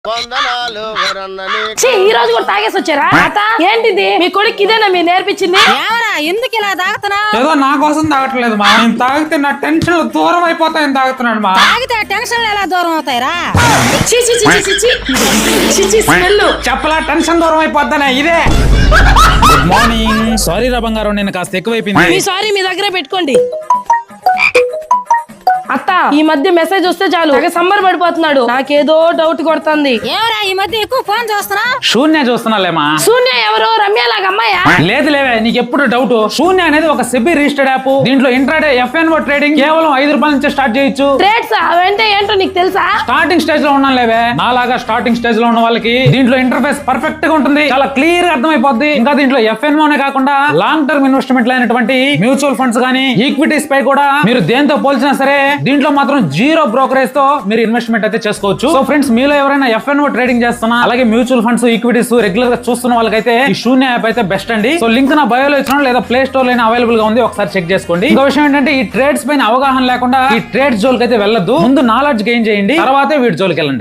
ఈ రోజు కూడా తాగేసి వచ్చారా? ఏంటిది మీ కొడుకు ఇదేనా మీరు నేర్పించింది? ఎందుకు ఇలా తాగుతున్నా? ఏదో నా కోసం తాగట్లేదు మా, నేను తాగితే నా టెన్షన్ దూరం అయిపోతాయని తాగుతున్నాడు మా. తాగితే టెన్షన్ ఎలా దూరం అవుతాయిరా? చెప్పలా టెన్షన్ దూరం అయిపోతానే ఇదే. Good morning. సారీ రా బంగారం, నేను కాస్త ఎక్కువైపోయింది. మీ సారీ మీ దగ్గరే పెట్టుకోండి. అత్త ఈ మధ్య మెసేజ్ వస్తే చాలు సంబర పడిపోతున్నాడు. నాకేదో డౌట్ కొడుతుంది. ఏమరా ఈ మధ్య ఎక్కువ ఫోన్ చూస్తున్నా? శూన్య చూస్తున్నాలేమా. శూన్య ఎవరు? రమ్య లాగా అమ్మాయా? లేదు లేవే, నీకు ఎప్పుడు డౌట్. శూన్య అనేది ఒక సెబీ రిజిస్టర్డ్ యాప్. దీంట్లో ఇంట్రాడే FNO ట్రేడింగ్ కేవలం 5 రూపాయల నుంచి స్టార్ట్ చేయొచ్చు. ట్రేడ్స్ అవంటే ఏంటో నీకు తెలుసా? స్టార్టింగ్ స్టేజ్ లో ఉన్నాను లేవే, నాలాగా స్టార్టింగ్ స్టేజ్ లో ఉన్న వాళ్ళకి దీంట్లో ఇంటర్ఫేస్ పర్ఫెక్ట్ గా ఉంటుంది, చాలా క్లియర్ గా అర్థమైపోద్ది. ఇంకా దీంట్లో FNO నే కాకుండా లాంగ్ టర్మ్ ఇన్వెస్ట్మెంట్ అయినటువంటి మ్యూచువల్ ఫండ్స్ గానీ ఈక్విటీస్ పై కూడా మీరు దేంతో పోల్చినా సరే దీంట్లో మాత్రం 0 బ్రోకరేజ్ తో మీరు ఇన్వెస్ట్మెంట్ అయితే చేసుకోవచ్చు. సో ఫ్రెండ్స్, మీలో ఎవరైనా FNO ట్రేడింగ్ చేస్తున్నా, అలాగే మ్యూచువల్ ఫండ్స్ ఈక్విటీస్ రెగ్యులర్ గా చూస్తున్న వాళ్ళకైతే ఈ శూన్య యాప్ అయితే బెస్ట్ అండి. సో లింక్ నా బయోలో ఇచ్చిన లేదా ప్లే స్టోర్ లో అవైలబుల్ గా ఉంది, ఒకసారి చెక్ చేసుకోండి. ఇంకో విషయం ఏంటంటే, ఈ ట్రేడ్స్ పైన అవగాహన లేకుండా ఈ ట్రేడ్స్ జోలికి అయితే వెళ్ళొద్దు. ముందు నాలెడ్జ్ గెయిన్ చేయండి, తర్వాతే వీటి జోలికి వెళ్ళండి.